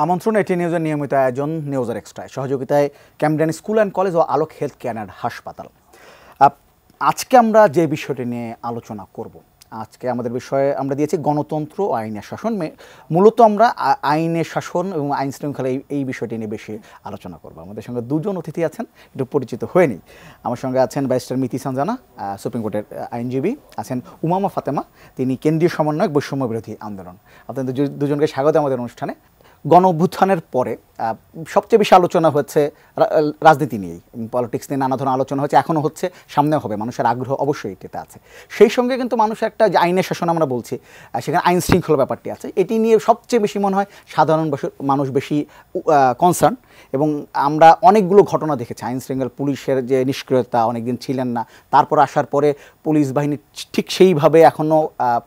আমন্ত্রণ এটি নিউজের নিয়মিত আয়োজন নিউজের এক্সট্রায় সহযোগিতায় ক্যামডেন স্কুল অ্যান্ড কলেজ ও আলোক হেলথ কেয়ার হাসপাতাল। আজকে আমরা যে বিষয়টি নিয়ে আলোচনা করব, আজকে আমাদের বিষয়ে আমরা দিয়েছি গণতন্ত্র ও আইনের শাসন। মূলত আমরা আইনের শাসন এবং আইন শৃঙ্খলা এই বিষয়টি নিয়ে বেশি আলোচনা করব। আমাদের সঙ্গে দুজন অতিথি আছেন, একটু পরিচিত হয়ে নিই। আমার সঙ্গে আছেন ব্যারিস্টার মিতি সানজানা, সুপ্রিম কোর্টের আইনজীবী, আছেন উমামা ফাতেমা, তিনি কেন্দ্রীয় সমন্বয়ক বৈষম্য বিরোধী আন্দোলন। আপনাদের দুজনকে স্বাগত আমাদের অনুষ্ঠানে। গণ অভ্যুত্থানের পরে সবচেয়ে বেশি আলোচনা হচ্ছে রাজনীতি নিয়েই, পলিটিক্স নিয়ে নানা ধরনের আলোচনা হচ্ছে, এখনও হচ্ছে, সামনেও হবে। মানুষের আগ্রহ অবশ্যই এটিতে আছে। সেই সঙ্গে কিন্তু মানুষের একটা যে আইনের শাসন আমরা বলছি, সেখানে আইন শৃঙ্খলা ব্যাপারটি আছে। এটি নিয়ে সবচেয়ে বেশি মনে হয় সাধারণ মানুষ বেশি কনসার্ন। এবং আমরা অনেকগুলো ঘটনা দেখেছি আইন শৃঙ্খলা, পুলিশের যে নিষ্ক্রিয়তা, অনেকদিন ছিলেন না, তারপর আসার পরে পুলিশ বাহিনী ঠিক সেইভাবে এখনও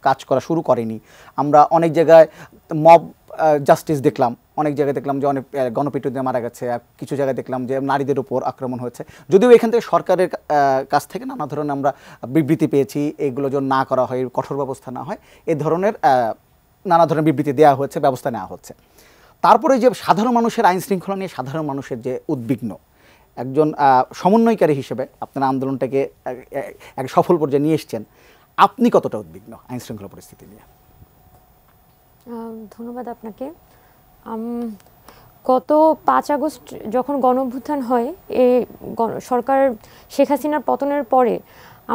কাজ করা শুরু করেনি। আমরা অনেক জায়গায় মব জাস্টিস দেখলাম, অনেক জায়গায় দেখলাম যে অনেক গণপিটুনি দিয়ে মারা গেছে, কিছু জায়গায় দেখলাম যে নারীদের উপর আক্রমণ হয়েছে। যদিও এখান থেকে সরকারের কাছ থেকে নানা ধরনের আমরা বিবৃতি পেয়েছি, এগুলো যেন না করা হয়, কঠোর ব্যবস্থা না হয়, এ ধরনের নানা ধরনের বিবৃতি দেওয়া হচ্ছে, ব্যবস্থা নেওয়া হচ্ছে। তারপরে যে সাধারণ মানুষের আইন শৃঙ্খলা নিয়ে সাধারণ মানুষের যে উদ্বিগ্ন, একজন সমন্বয়কারী হিসেবে আপনারা আন্দোলনটাকে এক সফল পর্যায়ে নিয়ে এসছেন, আপনি কতটা উদ্বিগ্ন আইন শৃঙ্খলা পরিস্থিতি নিয়ে? ধন্যবাদ আপনাকে। গত 5 আগস্ট যখন গণঅভ্যুত্থান হয়, এই সরকার শেখ হাসিনার পতনের পরে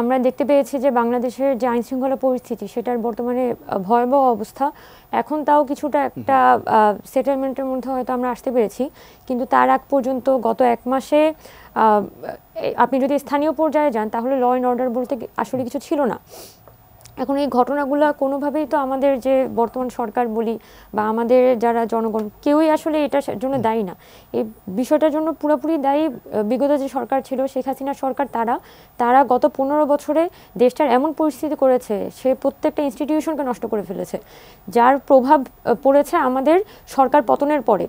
আমরা দেখতে পেয়েছি যে বাংলাদেশের যে আইন শৃঙ্খলা পরিস্থিতি, সেটার বর্তমানে ভয়াবহ অবস্থা। এখন তাও কিছুটা একটা সেটেলমেন্টের মধ্যে হয়তো আমরা আসতে পেরেছি, কিন্তু তার আগ পর্যন্ত গত 1 মাসে আপনি যদি স্থানীয় পর্যায়ে যান, তাহলে ল অ্যান্ড অর্ডার বলতে আসলে কিছু ছিল না। এখন এই ঘটনাগুলো কোনোভাবেই তো আমাদের যে বর্তমান সরকার বলি বা আমাদের যারা জনগণ, কেউই আসলে এটার জন্য দায়ী না। এই বিষয়টার জন্য পুরোপুরি দায়ী বিগত যে সরকার ছিল, শেখ হাসিনার সরকার। তারা গত 15 বছরে দেশটার এমন পরিস্থিতি করেছে, সে প্রত্যেকটা ইনস্টিটিউশনকে নষ্ট করে ফেলেছে, যার প্রভাব পড়েছে আমাদের সরকার পতনের পরে।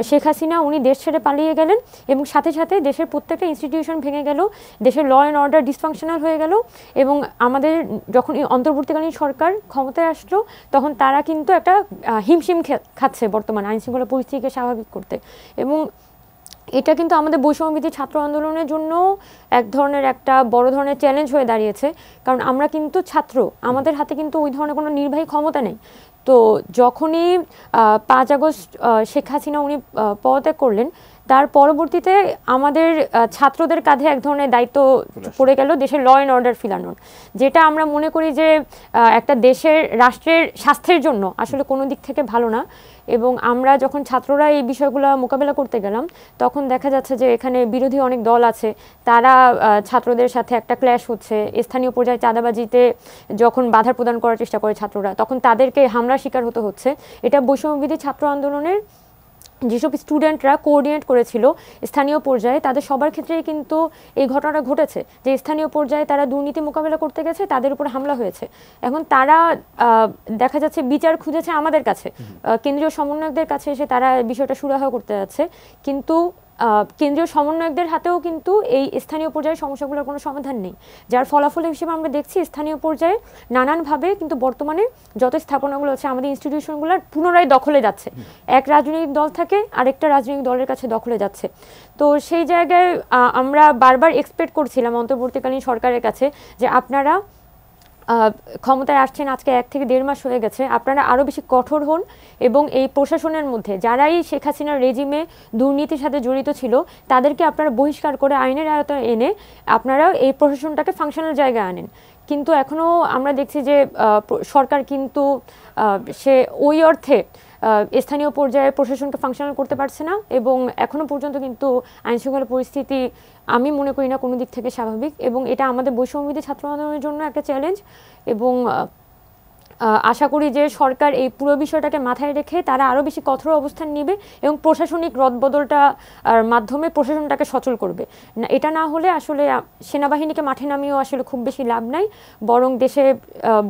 শেখ হাসিনা উনি দেশ ছেড়ে পালিয়ে গেলেন এবং সাথে সাথে দেশের প্রত্যেকটা ইনস্টিটিউশন ভেঙে গেল, দেশের ল অ্যান্ড অর্ডার ডিসফাংশনাল হয়ে গেল। এবং আমাদের যখন অন্তর্বর্তীকালীন সরকার ক্ষমতায় আসলো, তখন তারা কিন্তু একটা হিমশিম খাচ্ছে বর্তমান আইন শৃঙ্খলা পরিস্থিতিকে স্বাভাবিক করতে। এবং এটা কিন্তু আমাদের বৈষম্যবিরোধী ছাত্র আন্দোলনের জন্য এক ধরনের একটা বড় ধরনের চ্যালেঞ্জ হয়ে দাঁড়িয়েছে। কারণ আমরা কিন্তু ছাত্র, আমাদের হাতে কিন্তু ওই ধরনের কোনো নির্বাহী ক্ষমতা নেই। তো যখনই 5 আগস্ট শেখ হাসিনা উনি পদত্যাগ করলেন, তার পরবর্তীতে আমাদের ছাত্রদের কাঁধে এক ধরনের দায়িত্ব পড়ে গেল দেশের ল অ্যান্ড অর্ডার ফিরানোর, যেটা আমরা মনে করি যে একটা দেশের রাষ্ট্রের স্বাস্থ্যের জন্য আসলে কোনো দিক থেকে ভালো না। এবং আমরা যখন ছাত্ররা এই বিষয়গুলো মোকাবেলা করতে গেলাম, তখন দেখা যাচ্ছে যে এখানে বিরোধী অনেক দল আছে, তারা ছাত্রদের সাথে একটা ক্ল্যাশ হচ্ছে। স্থানীয় পর্যায়ে চাঁদাবাজিতে যখন বাধা প্রদান করার চেষ্টা করে ছাত্ররা, তখন তাদেরকে হামলার শিকার হতে হচ্ছে। এটা বৈষম্যবিরোধী ছাত্র আন্দোলনের যেসব স্টুডেন্টরা কোঅর্ডিনেট করেছিল স্থানীয় পর্যায়ে, তাদের সবার ক্ষেত্রেই কিন্তু এই ঘটনাটা ঘটেছে যে স্থানীয় পর্যায়ে তারা দুর্নীতি মোকাবেলা করতে গেছে, তাদের উপর হামলা হয়েছে। এখন তারা দেখা যাচ্ছে বিচার খুঁজেছে আমাদের কাছে, কেন্দ্রীয় সমন্বয়কদের কাছে এসে তারা বিষয়টা সুরাহা করতে যাচ্ছে। কিন্তু কেন্দ্রীয় সমন্বয়কদের হাতেও কিন্তু এই স্থানীয় পর্যায়ে সমস্যাগুলোর কোনো সমাধান নেই, যার ফলাফল হিসেবে আমরা দেখছি স্থানীয় পর্যায়ে নানানভাবে কিন্তু বর্তমানে যত স্থাপনাগুলো আছে, আমাদের ইনস্টিটিউশনগুলোর পুনরায় দখলে যাচ্ছে। এক রাজনৈতিক দল থাকে আরেকটা রাজনৈতিক দলের কাছে দখলে যাচ্ছে। তো সেই জায়গায় আমরা বারবার এক্সপেক্ট করছিলাম অন্তর্বর্তীকালীন সরকারের কাছে যে আপনারা ক্ষমতায় আসছেন আজকে 1 থেকে 1.5 মাস হয়ে গেছে, আপনারা আরও বেশি কঠোর হন এবং এই প্রশাসনের মধ্যে যারাই শেখ হাসিনার রেজিমে দুর্নীতির সাথে জড়িত ছিল, তাদেরকে আপনারা বহিষ্কার করে আইনের আয়তায় এনে আপনারা এই প্রশাসনটাকে ফাংশনাল জায়গায় আনেন। কিন্তু এখনও আমরা দেখছি যে সরকার কিন্তু সে ওই অর্থে স্থানীয় পর্যায়ে প্রশাসনকে ফাংশনাল করতে পারছে না। এবং এখনও পর্যন্ত কিন্তু আইনশৃঙ্খলা পরিস্থিতি আমি মনে করি না কোনো দিক থেকে স্বাভাবিক। এবং এটা আমাদের বৈষম্যবিরোধী ছাত্র আন্দোলনের জন্য একটা চ্যালেঞ্জ। এবং আশা করি যে সরকার এই পুরো বিষয়টাকে মাথায় রেখে তারা আরও বেশি কঠোর অবস্থান নেবে এবং প্রশাসনিক রদবদলটা মাধ্যমে প্রশাসনটাকে সচল করবে। এটা না হলে আসলে সেনাবাহিনীকে মাঠে নামিয়েও আসলে খুব বেশি লাভ নাই, বরং দেশে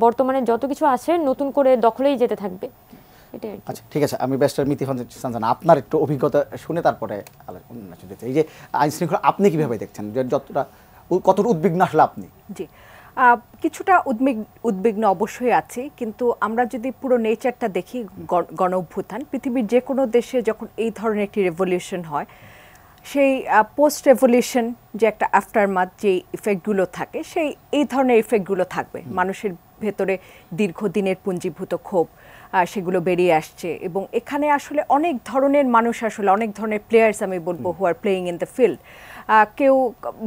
বর্তমানে যত কিছু আছে নতুন করে দখলেই যেতে থাকবে। আচ্ছা, ঠিক আছে, আমি ব্যারিস্টার মিতি সানজানা আপনার একটু অভিজ্ঞতা শুনে তারপরে এই যে আইন শৃঙ্খলা আপনি কিভাবে দেখছেন, যে কতটা উদ্বিগ্ন আসলে আপনি? জি, কিছুটা উদ্বিগ্ন অবশ্যই আছি, কিন্তু আমরা যদি পুরো নেচারটা দেখি, গণ অভ্যুত্থান পৃথিবীর যে কোনো দেশে যখন এই ধরনের একটি রেভলিউশন হয়, সেই পোস্ট রেভলিউশন যে একটা আফটারমাথ যে ইফেক্টগুলো থাকে, সেই এই ধরনের ইফেক্টগুলো থাকবে। মানুষের ভেতরে দীর্ঘদিনের পুঞ্জীভূত ক্ষোভ সেগুলো বেরিয়ে আসছে, এবং এখানে আসলে অনেক ধরনের মানুষ, আসলে অনেক ধরনের প্লেয়ার্স আমি বলবো, who are playing in the field. কেউ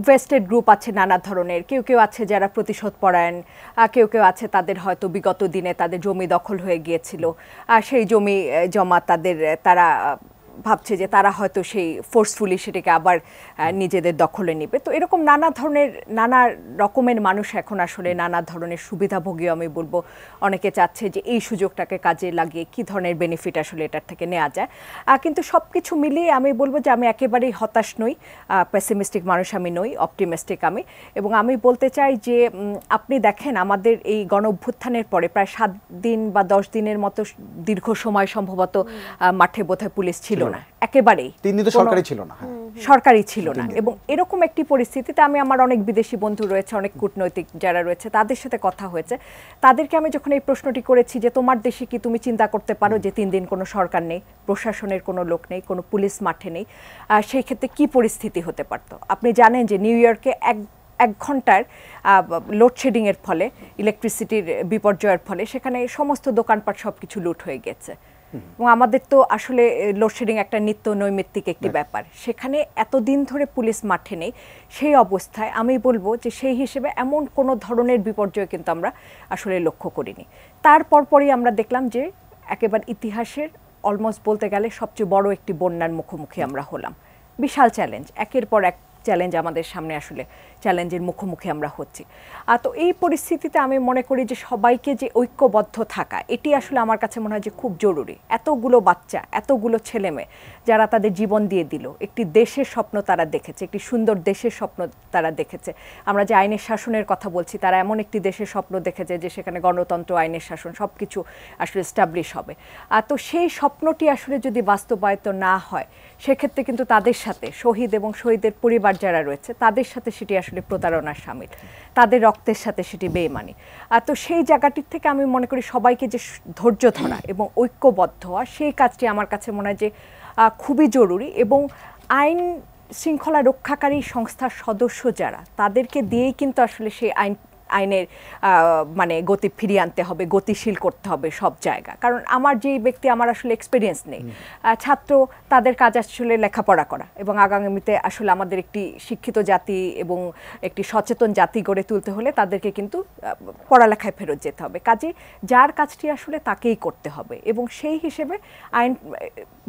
ভেস্টেড গ্রুপ আছে নানা ধরনের, কেউ আছে যারা প্রতিশোধ পরায়ণ, কেউ আছে তাদের হয়তো বিগত দিনে তাদের জমি দখল হয়ে গিয়েছিল, সেই জমি জমা তারা ভাবছে যে তারা হয়তো সেই ফোর্সফুলি সেটাকে আবার নিজেদের দখলে নেবে। তো এরকম নানা রকমের মানুষ এখন আসলে নানা ধরনের সুবিধাভোগী আমি বলবো, অনেকে চাচ্ছে যে এই সুযোগটাকে কাজে লাগিয়ে কি ধরনের বেনিফিট আসলে এটার থেকে নেওয়া যায়। কিন্তু সব কিছু মিলিয়ে আমি বলবো যে আমি একেবারেই হতাশ নই, পেসিমিস্টিক মানুষ আমি নই, অপটিমিস্টিক আমি। এবং আমি বলতে চাই যে আপনি দেখেন আমাদের এই গণ অভ্যুত্থানের পরে প্রায় 7 দিন বা 10 দিনের মতো দীর্ঘ সময় সম্ভবত মাঠে বোধহয় পুলিশ ছিল না, একেবারেই 3 দিন তো সরকারি ছিল না। সরকারি ছিল না। এবং এরকম একটি পরিস্থিতিতে আমি আমার অনেক বিদেশি বন্ধু রয়েছে, অনেক কূটনৈতিক যারা রয়েছে, তাদের সাথে কথা হয়েছে। তাদেরকে আমি যখন এই প্রশ্নটি করেছি যে তোমার দেশে কি তুমি চিন্তা করতে পারো যে 3 দিন কোনো সরকার নেই, প্রশাসনের কোনো লোক নেই, কোনো পুলিশ মাঠে নেই, সেই ক্ষেত্রে কি পরিস্থিতি হতে পারতো? আপনি জানেন যে নিউ ইয়র্কে এক ঘন্টার লোডশেডিংয়ের ফলে, ইলেকট্রিসিটির বিপর্যয়ের ফলে সেখানে সমস্ত দোকানপাট সব কিছু লুট হয়ে গেছে। এবং আমাদের তো আসলে লোডশেডিং একটা নিত্য নৈমিত্তিক একটি ব্যাপার, সেখানে এতদিন ধরে পুলিশ মাঠে নেই। সেই অবস্থায় আমি বলবো যে সেই হিসেবে এমন কোনো ধরনের বিপর্যয় কিন্তু আমরা আসলে লক্ষ্য করিনি। তারপরই আমরা দেখলাম যে একেবারে ইতিহাসের অলমোস্ট বলতে গেলে সবচেয়ে বড় একটি বন্যার মুখোমুখি আমরা হলাম। বিশাল চ্যালেঞ্জ, একের পর এক চ্যালেঞ্জ আমাদের সামনে, আসলে চ্যালেঞ্জের মুখোমুখি আমরা হচ্ছি। তো এই পরিস্থিতিতে আমি মনে করি যে সবাইকে যে ঐক্যবদ্ধ থাকা, এটি আসলে আমার কাছে মনে হয় যে খুব জরুরি। এতগুলো বাচ্চা, এতগুলো ছেলেমেয়ে যারা তাদের জীবন দিয়ে দিল, একটি দেশের স্বপ্ন তারা দেখেছে, একটি সুন্দর দেশের স্বপ্ন তারা দেখেছে। আমরা যে আইনের শাসনের কথা বলছি, তারা এমন একটি দেশের স্বপ্ন দেখেছে যে সেখানে গণতন্ত্র, আইনের শাসন সব কিছু আসলে এস্টাবলিশ হবে। তো সেই স্বপ্নটি আসলে যদি বাস্তবায়িত না হয়, সেক্ষেত্রে কিন্তু তাদের সাথে শহীদ এবং শহীদের পরিবার যারা রয়েছে তাদের সাথে সেটি আসলে প্রতারণার শামিল, তাদের রক্তের সাথে সেটি বেইমানি। তো সেই জায়গাটির থেকে আমি মনে করি সবাইকে যে ধৈর্য ধরা এবং ঐক্যবদ্ধ হওয়া, সেই কাজটি আমার কাছে মনে হয় যে খুবই জরুরি। এবং আইন শৃঙ্খলা রক্ষাকারী সংস্থার সদস্য যারা, তাদেরকে দিয়েই কিন্তু আসলে সেই আইনের মানে গতি ফিরিয়ে আনতে হবে, গতিশীল করতে হবে সব জায়গা। কারণ আমার যেই ব্যক্তি, আমার আসলে এক্সপিরিয়েন্স নেই, ছাত্র, তাদের কাজ আসলে লেখাপড়া করা এবং আগামীতে আসলে আমাদের একটি শিক্ষিত জাতি এবং একটি সচেতন জাতি গড়ে তুলতে হলে তাদেরকে কিন্তু পড়ালেখায় ফেরত যেতে হবে। কাজে যার কাজটি আসলে তাকেই করতে হবে। এবং সেই হিসেবে আইন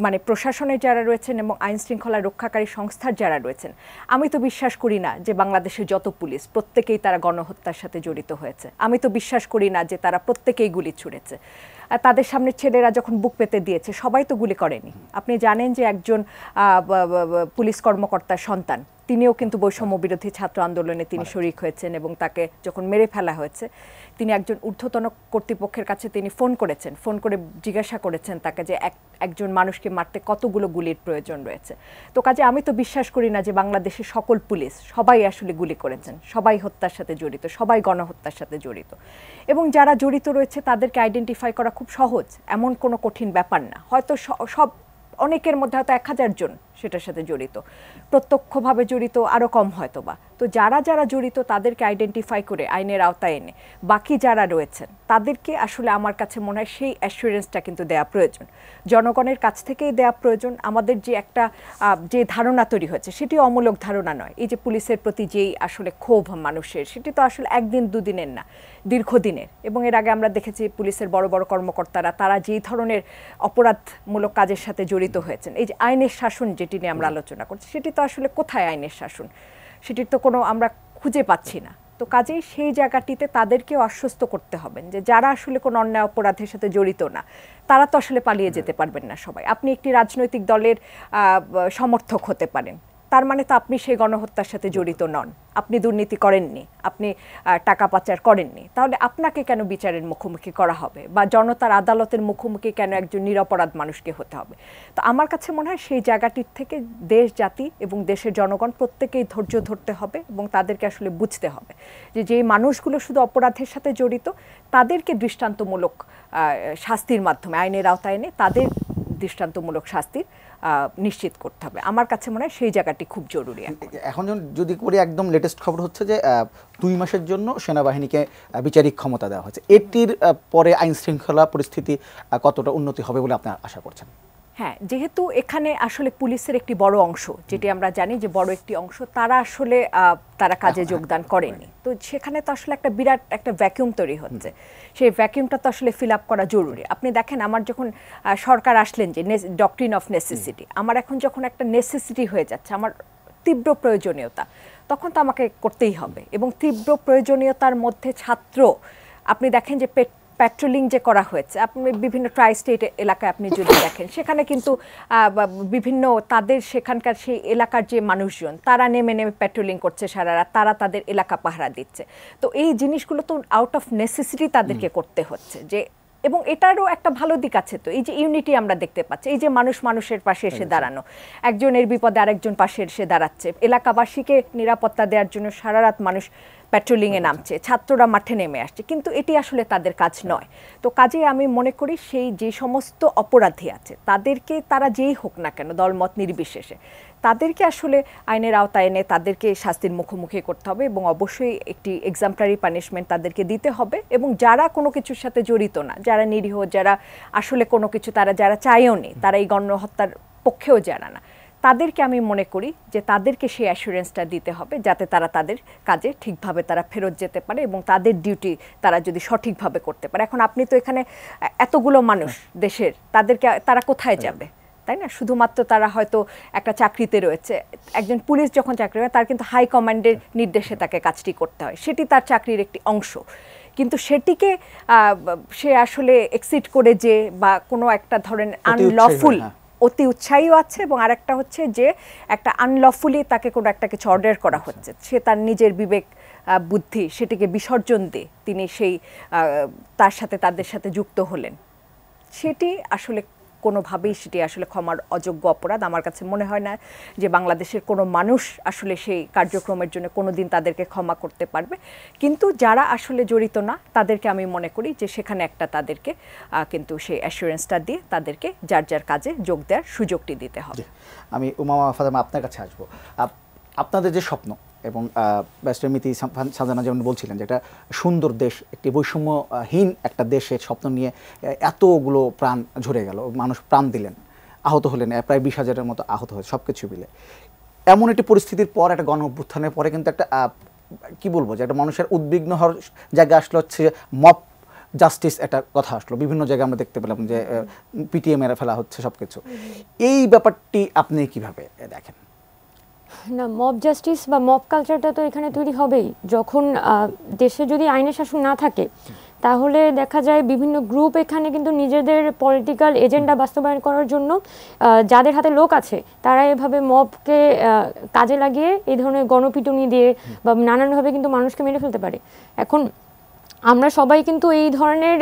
মানে প্রশাসনের যারা রয়েছেন এবং আইন শৃঙ্খলা রক্ষাকারী সংস্থার যারা রয়েছেন, আমি তো বিশ্বাস করি না যে বাংলাদেশের যত পুলিশ প্রত্যেকেই তারা গণহত্যার সাথে জড়িত হয়েছে। আমি তো বিশ্বাস করি না যে তারা প্রত্যেকেই গুলি ছুঁড়েছে। তাদের সামনে ছেলেরা যখন বুক পেতে দিয়েছে, সবাই তো গুলি করেনি। আপনি জানেন যে একজন পুলিশ কর্মকর্তার সন্তান, তিনিও কিন্তু বৈষম্য বিরোধী ছাত্র আন্দোলনে তিনি শরিক হয়েছেন, এবং তাকে যখন মেরে ফেলা হয়েছে, তিনি একজন ঊর্ধ্বতন কর্তৃপক্ষের কাছে তিনি ফোন করে জিজ্ঞাসা করেছেন তাকে যে একজন মানুষকে মারতে কতগুলো গুলির প্রয়োজন রয়েছে। তো কাজে আমি তো বিশ্বাস করি না যে বাংলাদেশের সকল পুলিশ সবাই আসলে গুলি করেছেন, সবাই হত্যার সাথে জড়িত, সবাই গণহত্যার সাথে জড়িত। এবং যারা জড়িত রয়েছে তাদেরকে আইডেন্টিফাই করা খুব সহজ, এমন কোনো কঠিন ব্যাপার না। হয়তো অনেকের মধ্যে হয়তো 1000 জন সেটার সাথে জড়িত, প্রত্যক্ষভাবে জড়িত আরও কম হয়তো বা। তো যারা জড়িত তাদেরকে আইডেন্টিফাই করে আইনের আওতায় এনে বাকি যারা রয়েছেন তাদেরকে আসলে আমার কাছে মনে হয় সেই অ্যাসুরেন্সটা কিন্তু দেওয়া প্রয়োজন, জনগণের কাছ থেকেই দেওয়া প্রয়োজন। আমাদের যে একটা যে ধারণা তৈরি হয়েছে, সেটি অমূলক ধারণা নয়। এই যে পুলিশের প্রতি যেই আসলে ক্ষোভ মানুষের, সেটি তো আসলে একদিন দুদিনের না, দীর্ঘদিনের। এবং এর আগে আমরা দেখেছি পুলিশের বড় বড় কর্মকর্তারা, তারা যেই ধরনের অপরাধমূলক কাজের সাথে জড়িত হয়েছেন, এই যে আইনের শাসন যেটি নিয়ে আমরা আলোচনা করছি, সেটি তো আসলে কোথায় আইনের শাসন, সেটির তো কোনো আমরা খুঁজে পাচ্ছি না। তো কাজেই সেই জায়গাটিতে তাদেরকেও আশ্বস্ত করতে হবেন যে যারা আসলে কোনো অন্যায় অপরাধের সাথে জড়িত না, তারা তো আসলে পালিয়ে যেতে পারবেন না সবাই। আপনি একটি রাজনৈতিক দলের সমর্থক হতে পারেন, তার মানে তো আপনি সেই গণহত্যার সাথে জড়িত নন, আপনি দুর্নীতি করেননি, আপনি টাকা পাচার করেননি, তাহলে আপনাকে কেন বিচারের মুখোমুখি করা হবে বা জনতার আদালতের মুখোমুখি কেন একজন নিরপরাধ মানুষকে হতে হবে? তো আমার কাছে মনে হয় সেই জায়গাটির থেকে দেশ, জাতি এবং দেশের জনগণ প্রত্যেকেই ধৈর্য ধরতে হবে এবং তাদেরকে আসলে বুঝতে হবে যে যে মানুষগুলো শুধু অপরাধের সাথে জড়িত তাদেরকে দৃষ্টান্তমূলক শাস্তির মাধ্যমে আইনের আওতায় এনে তাদের দৃষ্টান্তমূলক শাস্তির নিশ্চিত করতে হবে। আমার কাছে মনে হয় সেই জায়গাটি খুব জরুরি। এখন যদি করি একদম লেটেস্ট খবর হচ্ছে যে 2 মাসের জন্য সেনাবাহিনীকে বিচারিক ক্ষমতা দেওয়া হয়েছে। এটির পরে আইন শৃঙ্খলা পরিস্থিতি কতটা উন্নতি হবে বলে আপনি আশা করছেন? হ্যাঁ, যেহেতু এখানে আসলে পুলিশের একটি বড় অংশ, যেটি আমরা জানি যে বড় একটি অংশ, তারা আসলে তারা কাজে যোগদান করেনি, তো সেখানে তো আসলে একটা বিরাট একটা ভ্যাকুয়াম তৈরি হচ্ছে। সেই ভ্যাকুয়ামটা তো আসলে ফিল আপ করা জরুরি। আপনি দেখেন, আমার যখন সরকার আসলেন যে ডক্ট্রিন অফ নেসেসিটি, আমার এখন যখন একটা নেসেসিটি হয়ে যাচ্ছে, আমার তীব্র প্রয়োজনীয়তা, তখন তো আমাকে করতেই হবে। এবং তীব্র প্রয়োজনীয়তার মধ্যে ছাত্র, আপনি দেখেন যে প্যাট্রোলিং যে করা হয়েছে, আপনি বিভিন্ন ট্রাই স্টেট এলাকায় আপনি যদি দেখেন, সেখানে কিন্তু বিভিন্ন তাদের সেখানকার সেই এলাকার যে মানুষজন, তারা নেমে নেমে প্যাট্রোলিং করছে সারা রাত, তারা তাদের এলাকা পাহারা দিচ্ছে। তো এই জিনিসগুলো তো আউট অফ নেসেসিটি তাদেরকে করতে হচ্ছে যে, এবং এটারও একটা ভালো দিক আছে। তো এই যে ইউনিটি আমরা দেখতে পাচ্ছি, এই যে মানুষ মানুষের পাশে এসে দাঁড়ানো, একজনের বিপদে আরেকজন পাশে এসে দাঁড়াচ্ছে, এলাকাবাসীকে নিরাপত্তা দেওয়ার জন্য সারা রাত মানুষ প্যাট্রোলিংয়ে নামছে, ছাত্ররা মাঠে নেমে আসছে, কিন্তু এটি আসলে তাদের কাজ নয়। তো কাজে আমি মনে করি সেই যে সমস্ত অপরাধী আছে তাদেরকে, তারা যেই হোক না কেন, দলমত নির্বিশেষে, তাদেরকে আসলে আইনের আওতায় এনে তাদেরকে শাস্তির মুখোমুখি করতে হবে এবং অবশ্যই একটি এক্সাম্পলারি পানিশমেন্ট তাদেরকে দিতে হবে। এবং যারা কোনো কিছুর সাথে জড়িত না, যারা নিরীহ, যারা আসলে কোনো কিছু তারা যারা চায়ও নি, তারা এই গণহত্যার পক্ষেও যারা না, তাদেরকে আমি মনে করি যে তাদেরকে সেই অ্যাসুরেন্সটা দিতে হবে যাতে তারা তাদের কাজে ঠিকভাবে তারা ফেরত যেতে পারে এবং তাদের ডিউটি তারা যদি সঠিকভাবে করতে পারে। এখন আপনি তো এখানে এতগুলো মানুষ দেশের, তাদেরকে তারা কোথায় যাবে, তাই না? শুধুমাত্র তারা হয়তো একটা চাকরিতে রয়েছে, একজন পুলিশ যখন চাকরি হয় তার কিন্তু হাই কমান্ডের নির্দেশে তাকে কাজটি করতে হয়, সেটি তার চাকরির একটি অংশ। কিন্তু সেটিকে সে আসলে এক্সিট করে যে বা কোনো একটা ধরেন আনলফুল, অতি উৎসাহীও আছে, এবং আরেকটা হচ্ছে যে একটা আনলফুলি তাকে কোনো একটা কিছু অর্ডার করা হচ্ছে, সে তার নিজের বিবেক বুদ্ধি সেটিকে বিসর্জন দিয়ে তিনি সেই তার সাথে তাদের সাথে যুক্ত হলেন, সেটি আসলে কোনোভাবেই সেটি আসলে ক্ষমার অযোগ্য অপরাধ। আমার কাছে মনে হয় না যে বাংলাদেশের কোনো মানুষ আসলে সেই কার্যক্রমের জন্য কোনো দিন তাদেরকে ক্ষমা করতে পারবে। কিন্তু যারা আসলে জড়িত না, তাদেরকে আমি মনে করি যে সেখানে একটা তাদেরকে কিন্তু সেই অ্যাসুরেন্সটা দিয়ে তাদেরকে যার যার কাজে যোগ দেওয়ার সুযোগটি দিতে হবে। আমি উমামা ফাতেমা আপনার কাছে আসবো। আপনাদের যে স্বপ্ন, এবং ব্যারিস্টার মিতি সাজানা যেমন বলছিলেন যে একটা সুন্দর দেশ, একটি বৈষম্যহীন একটা দেশের স্বপ্ন নিয়ে এতগুলো প্রাণ ঝরে গেল, মানুষ প্রাণ দিলেন, আহত হলেন, প্রায় 20,000-এর মতো আহত হয়েছে, সব কিছু মিলে এমন একটি পরিস্থিতির পর, একটা গণ অভ্যুত্থানের পরে কিন্তু একটা কি বলবো, যে একটা মানুষের উদ্বিগ্ন হওয়ার জায়গা আসলো হচ্ছে মব জাস্টিস, একটা কথা আসলো, বিভিন্ন জায়গায় আমরা দেখতে পেলাম যে পিটিএ মেরে ফেলা হচ্ছে সব কিছু। এই ব্যাপারটি আপনি কিভাবে দেখেন? না, মব জাস্টিস বা মব কালচারটা তো এখানে তৈরি হবেই যখন দেশে যদি আইনের শাসন না থাকে, তাহলে দেখা যায় বিভিন্ন গ্রুপ এখানে কিন্তু নিজেদের পলিটিক্যাল এজেন্ডা বাস্তবায়ন করার জন্য যাদের হাতে লোক আছে তারা এভাবে মবকে কাজে লাগিয়ে এই ধরনের গণপিটুনি দিয়ে বা নানানভাবে কিন্তু মানুষকে মেরে ফেলতে পারে। এখন আমরা সবাই কিন্তু এই ধরনের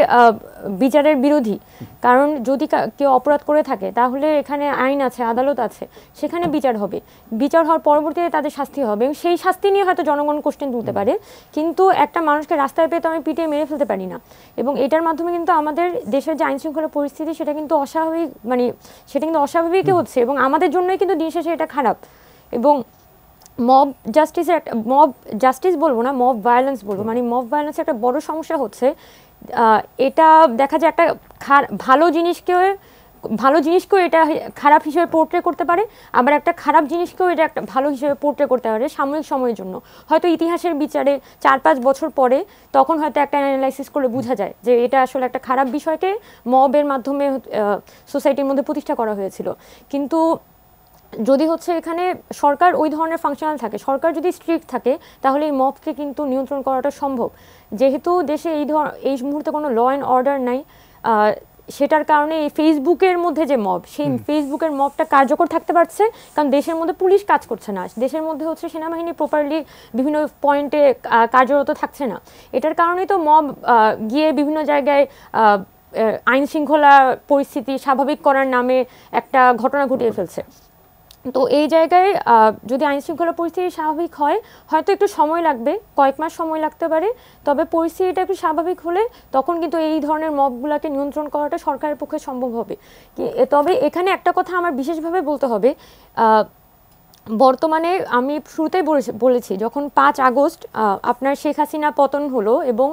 বিচারের বিরোধী, কারণ যদি কেউ অপরাধ করে থাকে তাহলে এখানে আইন আছে, আদালত আছে, সেখানে বিচার হবে, বিচার হওয়ার পরবর্তীতে তাদের শাস্তি হবে, এবং সেই শাস্তি নিয়ে হয়তো জনগণ কোশ্চেন তুলতে পারে, কিন্তু একটা মানুষকে রাস্তায় পেয়ে তো আমি পিটিয়ে মেরে ফেলতে পারি না। এবং এটার মাধ্যমে কিন্তু আমাদের দেশের যে আইন শৃঙ্খলা পরিস্থিতি সেটা কিন্তু অস্বাভাবিক, মানে সেটা কিন্তু অস্বাভাবিকই হচ্ছে, এবং আমাদের জন্যই কিন্তু দিন শেষে এটা খারাপ। এবং মব জাস্টিসের একটা, মব জাস্টিস বলবো না, মব ভায়োলেন্স বলবো, মানে মব ভায়োলেন্সের একটা বড় সমস্যা হচ্ছে এটা দেখা যায় একটা ভালো জিনিসকেও এটা খারাপ হিসেবে পোর্ট্রে করতে পারে, আবার একটা খারাপ জিনিসকেও এটা একটা ভালো হিসেবে পোর্ট্রে করতে পারে সাময়িক সময়ের জন্য। হয়তো ইতিহাসের বিচারে 4-5 বছর পরে তখন হয়তো একটা অ্যানালাইসিস করে বোঝা যায় যে এটা আসলে একটা খারাপ বিষয়কে মবের মাধ্যমে সোসাইটির মধ্যে প্রতিষ্ঠা করা হয়েছিল। কিন্তু যদি হচ্ছে এখানে সরকার ওই ধরনের ফাংশনাল থাকে, সরকার যদি স্ট্রিক্ট থাকে, তাহলে এই মবকে কিন্তু নিয়ন্ত্রণ করাটা সম্ভব। যেহেতু দেশে এই মুহূর্তে কোনো ল অ্যান্ড অর্ডার নাই, সেটার কারণে এই ফেসবুকের মধ্যে যে মব, সেই ফেসবুকের মবটা কার্যকর থাকতে পারছে, কারণ দেশের মধ্যে পুলিশ কাজ করছে না, দেশের মধ্যে হচ্ছে সেনাবাহিনী প্রপারলি বিভিন্ন পয়েন্টে কার্যরত থাকছে না। এটার কারণেই তো মব গিয়ে বিভিন্ন জায়গায় আইন শৃঙ্খলা পরিস্থিতি স্বাভাবিক করার নামে একটা ঘটনা ঘটিয়ে ফেলছে। তো এই জায়গায় যদি আইন শৃঙ্খলা পরিস্থিতি স্বাভাবিক হয়, হয়তো একটু সময় লাগবে, কয়েক মাস সময় লাগতে পারে, তবে পরিস্থিতিটা একটু স্বাভাবিক হলে তখন কিন্তু এই ধরনের মবগুলোকে নিয়ন্ত্রণ করাটা সরকারের পক্ষে সম্ভব হবে। তবে এখানে একটা কথা আমার বিশেষভাবে বলতে হবে, বর্তমানে আমি শুরুতেই বলেছি, যখন 5 আগস্ট আপনার শেখ হাসিনা পতন হলো এবং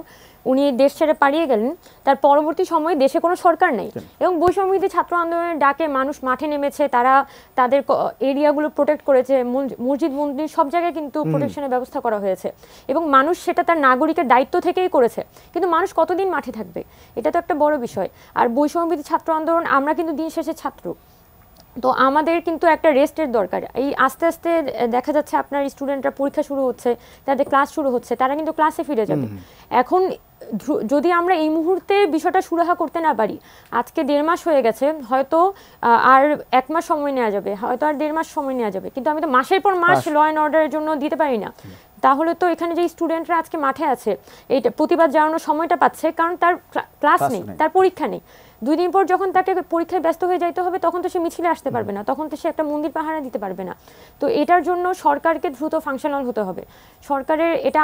উনি দেশ ছেড়ে পালিয়ে গেলেন, তার পরবর্তী সময়ে দেশে কোনো সরকার নেই এবং বৈষম্যবিরোধী ছাত্র আন্দোলনের ডাকে মানুষ মাঠে নেমেছে, তারা তাদের এরিয়াগুলো প্রোটেক্ট করেছে, মসজিদ মন্দির সব জায়গায় কিন্তু প্রোটেকশনের ব্যবস্থা করা হয়েছে এবং মানুষ সেটা তার নাগরিকের দায়িত্ব থেকেই করেছে। কিন্তু মানুষ কতদিন মাঠে থাকবে, এটা তো একটা বড় বিষয়। আর বৈষম্যবিরোধী ছাত্র আন্দোলন, আমরা কিন্তু দিন শেষে ছাত্র, তো আমাদের কিন্তু একটা রেস্টের দরকার। এই আস্তে আস্তে দেখা যাচ্ছে আপনার স্টুডেন্টরা পরীক্ষা শুরু হচ্ছে, তাদের ক্লাস শুরু হচ্ছে, তারা কিন্তু ক্লাসে ফিরে যাবে। এখন যদি আমরা এই মুহূর্তে বিষয়টা সুরাহা করতে না পারি, আজকে 1.5 মাস হয়ে গেছে, হয়তো আর 1 মাস সময় নেওয়া যাবে, হয়তো আর 1.5 মাস সময় নেওয়া যাবে, কিন্তু আমি তো মাসের পর মাস ল অ্যান্ড অর্ডারের জন্য দিতে পারি না। তাহলে তো এখানে যে স্টুডেন্টরা আজকে মাঠে আছে, এইটা প্রতিবাদ জানানোর সময়টা পাচ্ছে, কারণ তার ক্লাস নেই, তার পরীক্ষা নেই। 2 দিন পর যখন তাকে পরীক্ষায় ব্যস্ত হয়ে যাইতে হবে, তখন তো সে মিছিলে আসতে পারবে না, তখন তো সে একটা মন্দির পাহারা দিতে পারবে না। তো এটার জন্য সরকারকে দ্রুত ফাংশনাল হতে হবে। সরকারের এটা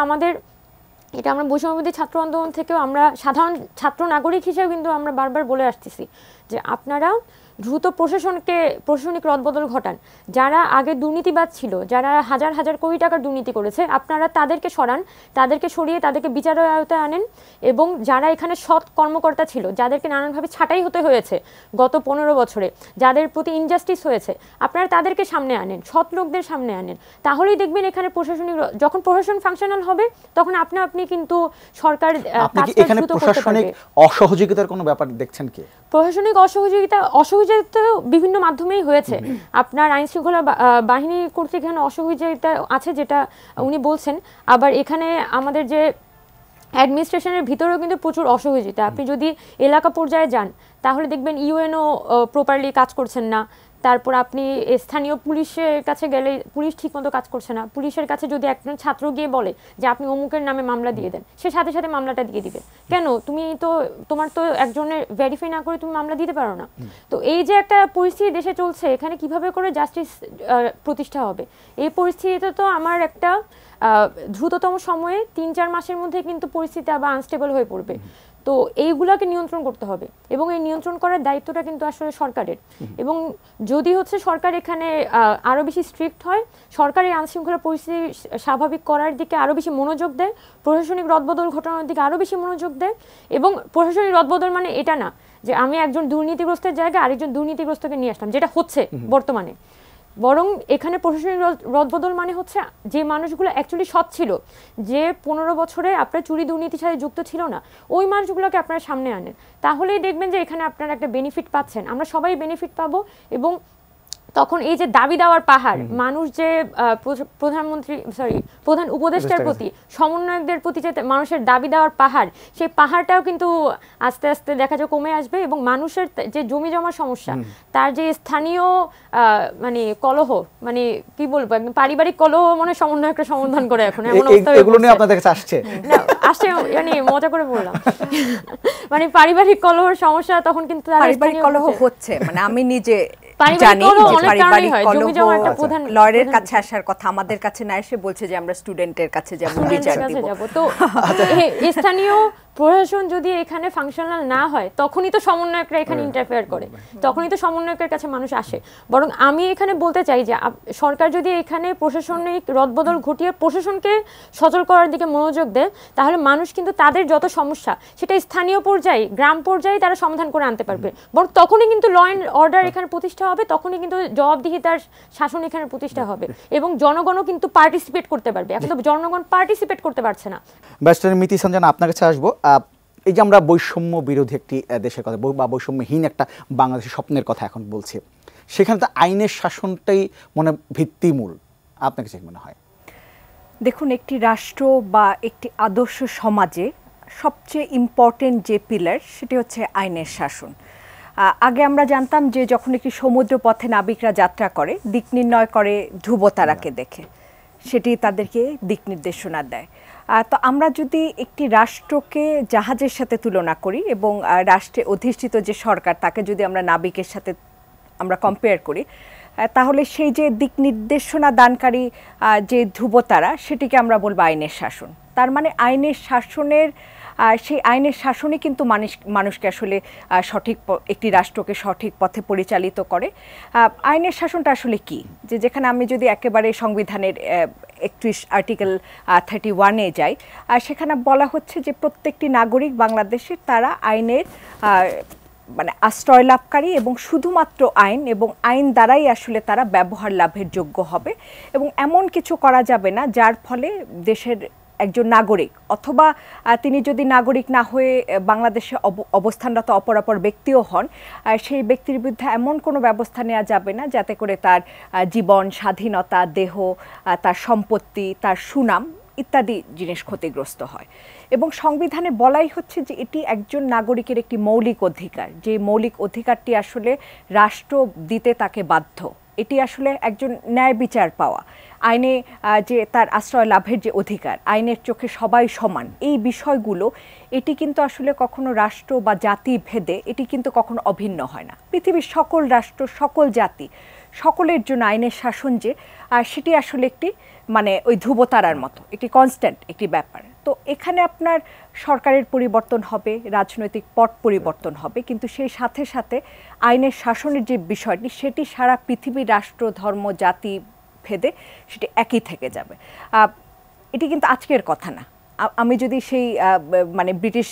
আমরা বৈষম্যবিরোধী ছাত্র আন্দোলন থেকেও, আমরা সাধারণ ছাত্র নাগরিক হিসেবে কিন্তু আমরা বারবার বলে আসতেছি যে আপনারা দ্রুত প্রশাসনিক রদবদল ঘটান। যারা আগে দুর্নীতিবাদ ছিল, যারা হাজার হাজার কোটি টাকার দুর্নীতি করেছে, আপনারা তাদেরকে সরান, তাদেরকে সরিয়ে তাদেরকে বিচারের আওতায় আনেন। এবং যারা এখানে সৎ কর্মকর্তা ছিল, যাদেরকে নানানভাবে ছাঁটাই হতে হয়েছে গত 15 বছরে, যাদের প্রতি ইনজাস্টিস হয়েছে, আপনারা তাদেরকে সামনে আনেন, সৎ লোকদের সামনে আনেন। তাহলেই দেখবেন এখানে যখন প্রশাসন ফাংশনাল হবে, তখন আপনি কিন্তু সরকার এখানে প্রশাসনিক অসহযোগিতার কোনো ব্যাপার দেখছেন কি? প্রশাসনিক অসহযোগিতা বিভিন্ন মাধ্যমেই হয়েছে। আপনার আইন শৃঙ্খলা বাহিনী কর্তৃক এখানে অসহযোগিতা আছে, যেটা উনি বলছেন। আবার এখানে আমাদের যে অ্যাডমিনিস্ট্রেশনের ভিতরেও কিন্তু প্রচুর অসহযোগিতা। আপনি যদি এলাকা পর্যায়ে যান, তাহলে দেখবেন ইউএনও প্রপারলি কাজ করছেন না। তারপর আপনি স্থানীয় পুলিশের কাছে গেলে পুলিশ ঠিকমতো কাজ করছে না। পুলিশের কাছে যদি একজন ছাত্র গিয়ে বলে যে আপনি অমুকের নামে মামলা দিয়ে দেন, সে সাথে সাথে মামলাটা দিয়ে দিবে। কেন? তোমার তো একজনের ভেরিফাই না করে তুমি মামলা দিতে পারো না। তো এই যে একটা পরিস্থিতি দেশে চলছে, এখানে কিভাবে করে জাস্টিস প্রতিষ্ঠা হবে, এই পরিস্থিতিতে তো আমার একটা দ্রুততম সময়ে 3-4 মাসের মধ্যে কিন্তু পরিস্থিতি আবার আনস্টেবল হয়ে পড়বে। তো এইগুলাকে নিয়ন্ত্রণ করতে হবে এবং এই নিয়ন্ত্রণ করার দায়িত্বটা কিন্তু আসলে সরকারের। এবং যদি সরকার এখানে আরো বেশি স্ট্রিক্ট হয়, সরকারের আইন শৃঙ্খলা পরিস্থিতি স্বাভাবিক করার দিকে আরো বেশি মনোযোগ দেয়, প্রশাসনিক রদবদল ঘটানোর দিকে আরো বেশি মনোযোগ দেয়। এবং প্রশাসনিক রদবদল মানে এটা না যে আমি একজন দুর্নীতিগ্রস্তের জায়গায় আরেকজন দুর্নীতিগ্রস্তকে নিয়ে আসলাম, যেটা হচ্ছে বর্তমানে। বরং এখানে প্রশাসনিক রদবদল মানে হচ্ছে যে মানুষগুলো অ্যাকচুয়ালি সৎ ছিল, যে 15 বছরে আপনার চুরি দুর্নীতির সাথে যুক্ত ছিল না, ওই মানুষগুলোকে আপনারা সামনে আনেন। তাহলেই দেখবেন যে এখানে আপনারা একটা বেনিফিট পাচ্ছেন, আমরা সবাই বেনিফিট পাবো। এবং তখন এই যে দাবি দেওয়ার পাহাড়, মানুষ যে প্রধান উপদেষ্টার প্রতি, সমন্বয়কদের প্রতি যে মানুষের দাবি দেওয়ার পাহাড়, সেই পাহাড়টাও কিন্তু আস্তে আস্তে দেখা যায় কমে আসবে। এবং মানুষের যে জমি জমার সমস্যা, তার যে স্থানীয় মানে কলহ, মানে কি বলবো, একদম পারিবারিক কলহ মনে সমন্বয়করা সমাধান করে এখন, এমন অবস্থা এগুলো নিয়ে আপনাদের কাছে আসছে না, আসছে মানে মজা করে বললাম। মানে পারিবারিক কলহর সমস্যা তখন কিন্তু পারিবারিক কলহ হচ্ছে, মানে আমি নিজে জানি লয়ের কাছে আসার কথা, আমাদের কাছে না এসে বলছে যে আমরা স্টুডেন্টের কাছে যাব, বিচার দিব। তো স্থানীয় প্রশাসন যদি এখানে ফাংশনাল না হয়, তখনই তো সমন্বয়করা এখানে ইন্টারফেয়ার করে, তখনই তো সমন্বয়কের কাছে মানুষ আসে। বরং আমি এখানে বলতে চাই যে সরকার যদি এখানে প্রশাসনিক রদবদল ঘটিয়ে প্রশাসনকে সচল করার দিকে মনোযোগ দেয়, তাহলে মানুষ কিন্তু তাদের যত সমস্যা সেটা স্থানীয় পর্যায়ে, গ্রাম পর্যায়ে তারা সমাধান করে আনতে পারবে। বরং তখনই কিন্তু ল অ্যান্ড অর্ডার এখানে প্রতিষ্ঠা হবে, তখনই কিন্তু জবাবদিহিতার শাসন এখানে প্রতিষ্ঠা হবে এবং জনগণও কিন্তু পার্টিসিপেট করতে পারবে। এখন তো জনগণ পার্টিসিপেট করতে পারছে না। ব্যারিস্টার মিতি সঞ্জনা, আপনার কাছে আসবো। এই যে আমরা বৈষম্য বিরোধী একটি দেশের কথা বা বৈষম্যহীন একটা বাংলাদেশের স্বপ্নের কথা এখন বলছি, সেখানে তো আইনের শাসনটাই মনে ভিত্তিমূল, আপনার কাছে মনে হয়? দেখুন, একটি রাষ্ট্র বা একটি আদর্শ সমাজে সবচেয়ে ইম্পর্টেন্ট যে পিলার, সেটি হচ্ছে আইনের শাসন। আগে আমরা জানতাম যে যখন একটি সমুদ্র পথে নাবিকরা যাত্রা করে দিক নির্ণয় করে ধ্রুবতারাকে দেখে, সেটি তাদেরকে দিক নির্দেশনা দেয়। তো আমরা যদি একটি রাষ্ট্রকে জাহাজের সাথে তুলনা করি এবং রাষ্ট্রে অধিষ্ঠিত যে সরকার তাকে যদি আমরা নাবিকের সাথে আমরা কম্পেয়ার করি, তাহলে সেই যে দিক নির্দেশনা দানকারী যে ধ্রুবতারা, সেটিকে আমরা বলবো আইনের শাসন। তার মানে আইনের শাসনের সেই আইনের শাসনই কিন্তু মানুষকে আসলে সঠিক একটি রাষ্ট্রকে সঠিক পথে পরিচালিত করে। আইনের শাসনটা আসলে কি, যে যেখানে আমি যদি একেবারে সংবিধানের 31 আর্টিকেল 31-এ যাই, সেখানে বলা হচ্ছে যে প্রত্যেকটি নাগরিক বাংলাদেশের তারা আইনের মানে আশ্রয় লাভকারী এবং শুধুমাত্র আইন এবং আইন দ্বারাই আসলে তারা ব্যবহার লাভের যোগ্য হবে, এবং এমন কিছু করা যাবে না যার ফলে দেশের একজন নাগরিক অথবা তিনি যদি নাগরিক না হয়ে বাংলাদেশে অবস্থানরত অপরাপর ব্যক্তিও হন, সেই ব্যক্তির বিরুদ্ধে এমন কোনো ব্যবস্থা নেওয়া যাবে না যাতে করে তার জীবন, স্বাধীনতা, দেহ, তার সম্পত্তি, তার সুনাম ইত্যাদি জিনিস ক্ষতিগ্রস্ত হয়। এবং সংবিধানে বলাই হচ্ছে যে এটি একজন নাগরিকের একটি মৌলিক অধিকার, যে মৌলিক অধিকারটি আসলে রাষ্ট্র দিতে তাকে বাধ্য। এটি আসলে একজন ন্যায় বিচার পাওয়া, আইনে যে তার আশ্রয় লাভের যে অধিকার, আইনের চোখে সবাই সমান, এই বিষয়গুলো এটি কিন্তু আসলে কখনো রাষ্ট্র বা জাতি ভেদে এটি কিন্তু কখনো অভিন্ন হয় না। পৃথিবীর সকল রাষ্ট্র, সকল জাতি, সকলের জন্য আইনের শাসন যে সেটি আসলে একটি মানে ওই ধ্রুবতারার মতো একটি কনস্ট্যান্ট একটি ব্যাপার। তো এখানে আপনার সরকারের পরিবর্তন হবে, রাজনৈতিক পট পরিবর্তন হবে, কিন্তু সেই সাথে সাথে আইনের শাসনের যে বিষয়টি সেটি সারা পৃথিবীর রাষ্ট্র, ধর্ম, জাতি ভেদে সেটি একই থেকে যাবে। এটি কিন্তু আজকের কথা না। আমি যদি সেই মানে ব্রিটিশ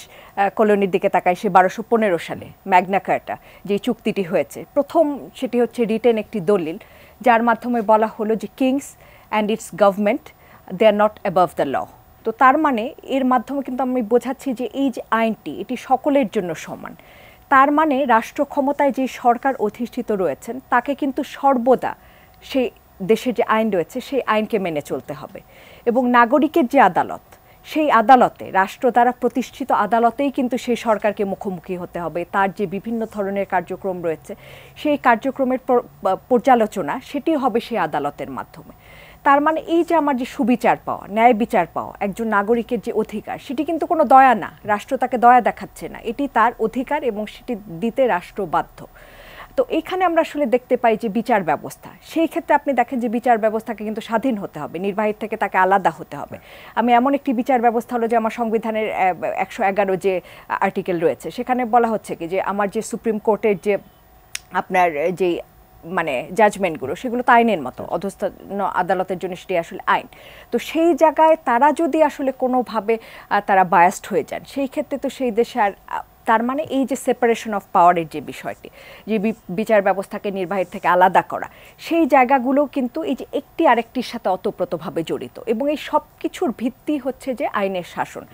কলোনির দিকে তাকাই, সে 1215 সালে ম্যাগনা কার্টা যে চুক্তিটি হয়েছে, প্রথম সেটি হচ্ছে রিটেন একটি দলিল যার মাধ্যমে বলা হলো যে kings and its government they are not above the law. তো তার মানে এর মাধ্যমে কিন্তু আমি বোঝাচ্ছি যে এই যে আইনটি এটি সকলের জন্য সমান। তার মানে রাষ্ট্র ক্ষমতায় যে সরকার অধিষ্ঠিত রয়েছেন তাকে কিন্তু সর্বদা সেই দেশের যে আইন রয়েছে সেই আইনকে মেনে চলতে হবে, এবং নাগরিকের যে আদালত, সেই আদালতে, রাষ্ট্র দ্বারা প্রতিষ্ঠিত আদালতেই কিন্তু সেই সরকারকে মুখোমুখি হতে হবে। তার যে বিভিন্ন ধরনের কার্যক্রম রয়েছে সেই কার্যক্রমের পর্যালোচনা সেটি হবে সেই আদালতের মাধ্যমে। তার মানে এই যে আমার যে সুবিচার পাওয়া, ন্যায় বিচার পাওয়া, একজন নাগরিকের যে অধিকার, সেটি কিন্তু কোনো দয়া না, রাষ্ট্র তাকে দয়া দেখাচ্ছে না, এটি তার অধিকার এবং সেটি দিতে রাষ্ট্র বাধ্য। তো এখানে আমরা আসলে দেখতে পাই যে বিচার ব্যবস্থা, সেই ক্ষেত্রে আপনি দেখেন যে বিচার ব্যবস্থাকে কিন্তু স্বাধীন হতে হবে, নির্বাহীর থেকে তাকে আলাদা হতে হবে। আমি এমন একটি বিচার ব্যবস্থা হলো যে আমার সংবিধানের 111 যে আর্টিকেল রয়েছে সেখানে বলা হচ্ছে কি যে আমার যে সুপ্রিম কোর্টের যে আপনার যে মানে জাজমেন্টগুলো সেগুলো তো আইনের মতো, অধস্তন আদালতের জন্য সেটি আসলে আইন। তো সেই জায়গায় তারা যদি আসলে কোনোভাবে তারা বায়াসড হয়ে যান, সেই ক্ষেত্রে তো সেই দেশে আর, তার মানে এই যে সেপারেশন অফ পাওয়ারের যে বিষয়টি, যে বিচার ব্যবস্থাকে নির্বাহীর থেকে আলাদা করা, সেই জায়গাগুলো কিন্তু এই যে একটি আরেকটির সাথে অতপ্রতভাবে জড়িত, এবং এই সব কিছুর ভিত্তি হচ্ছে যে আইনের শাসন।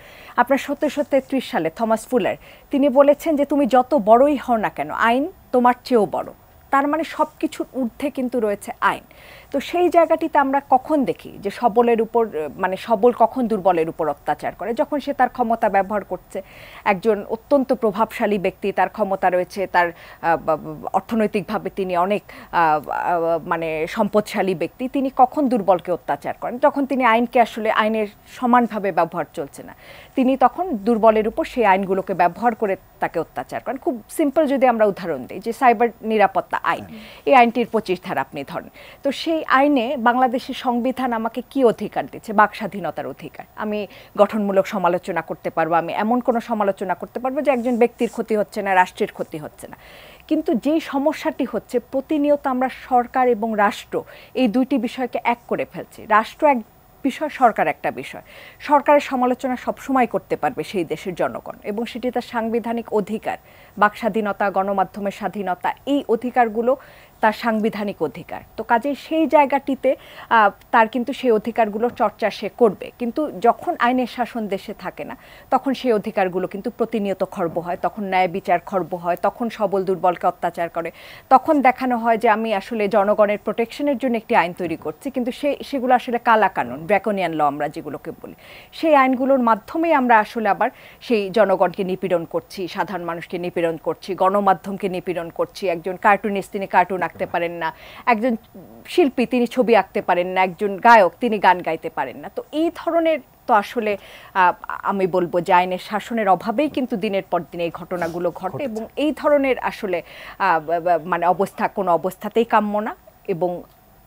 আপনার 1733 সালে থমাস ফুলার তিনি বলেছেন যে তুমি যত বড়ই হও না কেন, আইন তোমার চেয়েও বড়। তার মানে সব কিছুর ঊর্ধ্বে কিন্তু রয়েছে আইন। তো সেই জায়গাটিতে আমরা কখন দেখি যে সবলের উপর মানে সবল কখন দুর্বলের উপর অত্যাচার করে, যখন সে তার ক্ষমতা ব্যবহার করছে। একজন অত্যন্ত প্রভাবশালী ব্যক্তি, তার ক্ষমতা রয়েছে, তার অর্থনৈতিকভাবে তিনি অনেক মানে সম্পদশালী ব্যক্তি, তিনি কখন দুর্বলকে অত্যাচার করেন, যখন তিনি আইনকে আসলে আইনের সমানভাবে ব্যবহার চলছে না, তিনি তখন দুর্বলের উপর সেই আইনগুলোকে ব্যবহার করে তাকে অত্যাচার করেন। খুব সিম্পল যদি আমরা উদাহরণ দিই, যে সাইবার নিরাপত্তা আইন, এই আইনটির 25 ধারা আপনি ধরেন, তো সেই আইনে বাংলাদেশের সংবিধান আমাকে কি অধিকার দিচ্ছে? বাক স্বাধীনতার অধিকার। আমি গঠনমূলক সমালোচনা করতে পারবো, আমি এমন কোনো সমালোচনা করতে পারবো যে একজন ব্যক্তির ক্ষতি হচ্ছে না, রাষ্ট্রের ক্ষতি হচ্ছে না। কিন্তু যেই সমস্যাটি হচ্ছে, প্রতিনিয়ত আমরা সরকার এবং রাষ্ট্র এই দুইটি বিষয়কে এক করে ফেলছি। রাষ্ট্র এক বিষয়, সরকার একটা বিষয়। সরকারের সমালোচনা সবসময় করতে পারবে সেই দেশের জনগণ, এবং সেটি তার সাংবিধানিক অধিকার। বাক স্বাধীনতা, গণমাধ্যমের স্বাধীনতা, এই অধিকারগুলো তার সাংবিধানিক অধিকার। তো কাজেই সেই জায়গাটিতে তার কিন্তু সেই অধিকারগুলোর চর্চা সে করবে, কিন্তু যখন আইনের শাসন দেশে থাকে না তখন সেই অধিকারগুলো কিন্তু প্রতিনিয়ত খর্ব হয়, তখন ন্যায় বিচার খর্ব হয়, তখন সবল দুর্বলকে অত্যাচার করে, তখন দেখানো হয় যে আমি আসলে জনগণের প্রোটেকশনের জন্য একটি আইন তৈরি করছি, কিন্তু সেগুলো আসলে কালা কানুন, ড্রাকোনিয়ান ল আমরা যেগুলোকে বলি, সেই আইনগুলোর মাধ্যমেই আমরা আসলে আবার সেই জনগণকে নিপীড়ন করছি, সাধারণ মানুষকে নিপীড়ন করছি, গণমাধ্যমকে নিপীড়ন করছি। একজন কার্টুনিস্ট তিনি কার্টুন আঁকতে পারেন না, একজন শিল্পী তিনি ছবি আঁকতে পারেন না, একজন গায়ক তিনি গান গাইতে পারেন না। তো এই ধরনের তো আসলে আমি বলবো যে আইনের শাসনের অভাবেই কিন্তু দিনের পর দিন এই ঘটনাগুলো ঘটে, এবং এই ধরনের আসলে মানে অবস্থা কোনো অবস্থাতেই কাম্য না। এবং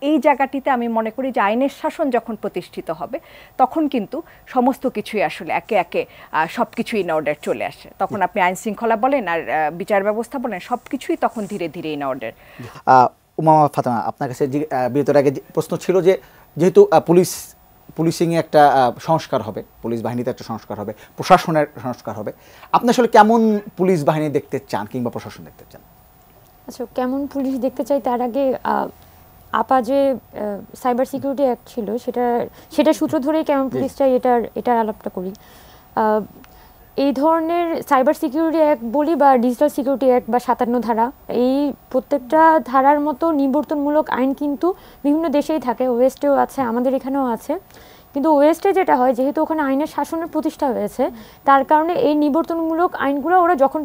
এই জায়গাটিতে আমি মনে করি যে আইনের শাসন যখন প্রতিষ্ঠিত হবে তখন কিন্তু সমস্ত কিছুই আসলে একে একে সব কিছুই ইন অর্ডার চলে আসে। তখন আপনি আইন শৃঙ্খলা বলেন আর বিচার ব্যবস্থা বলেন, সব কিছুই তখন ধীরে ধীরে ইন অর্ডার। উমামা ফাতেমা, আপনার কাছে বিরতির আগে প্রশ্ন ছিল যে যেহেতু পুলিশিংয়ে একটা সংস্কার হবে, পুলিশ বাহিনীতে একটা সংস্কার হবে, প্রশাসনের সংস্কার হবে, আপনি আসলে কেমন পুলিশ বাহিনী দেখতে চান কিংবা প্রশাসন দেখতে চান? আচ্ছা, কেমন পুলিশ দেখতে চাই তার আগে আপা যে সাইবার সিকিউরিটি অ্যাক্ট ছিল সেটা সূত্র ধরেই কেমন পুলিশ চাই এটার আলাপটা করি। এই ধরনের সাইবার সিকিউরিটি অ্যাক্ট বলি বা ডিজিটাল সিকিউরিটি অ্যাক্ট বা 57 ধারা, এই প্রত্যেকটা ধারার মতো নিবর্তনমূলক আইন কিন্তু বিভিন্ন দেশেই থাকে, ওয়েস্টেও আছে, আমাদের এখানেও আছে। কিন্তু ওয়েস্টে যেটা হয়, যেহেতু ওখানে আইনের শাসনের প্রতিষ্ঠা হয়েছে, তার কারণে এই নিবর্তনমূলক আইনগুলো ওরা যখন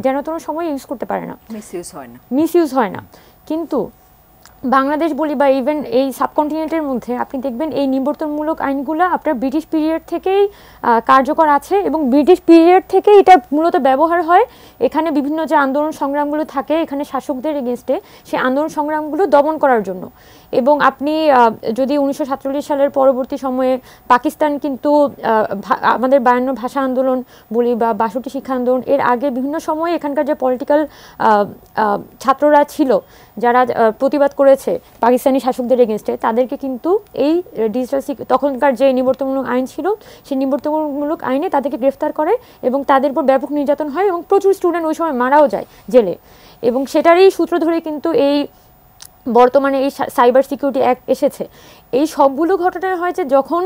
যেন তেন সময় ইউজ করতে পারে না, মিসইউজ হয় না। কিন্তু বাংলাদেশ বলি বা ইভেন এই সাবকন্টিনেন্টের মধ্যে আপনি দেখবেন এই নিবর্তনমূলক আইনগুলো আপনার ব্রিটিশ পিরিয়ড থেকেই কার্যকর আছে, এবং ব্রিটিশ পিরিয়ড থেকে এটা মূলত ব্যবহার হয় এখানে বিভিন্ন যে আন্দোলন সংগ্রামগুলো থাকে এখানে শাসকদের এগেনস্টে, সেই আন্দোলন সংগ্রামগুলো দমন করার জন্য। এবং আপনি যদি 1947 সালের পরবর্তী সময়ে পাকিস্তান কিন্তু আমাদের 52 ভাষা আন্দোলন বলি বা 62 শিক্ষা আন্দোলন, এর আগে বিভিন্ন সময়ে এখানকার যে পলিটিক্যাল ছাত্ররা ছিল যারা প্রতিবাদ করেছে পাকিস্তানি শাসকদের এগেনস্টে, তাদেরকে কিন্তু এই ডিজিটাল তখনকার যে নিবর্তনমূলক আইন ছিল সেই নিবর্তনমূলক আইনে তাদেরকে গ্রেফতার করে এবং তাদের উপর ব্যাপক নির্যাতন হয় এবং প্রচুর স্টুডেন্ট ওই সময় মারাও যায় জেলে। এবং সেটারই সূত্র ধরে কিন্তু এই বর্তমানে এই সাইবার সিকিউরিটি অ্যাক্ট এসেছে। এই সবগুলো ঘটনা হয় যে যখন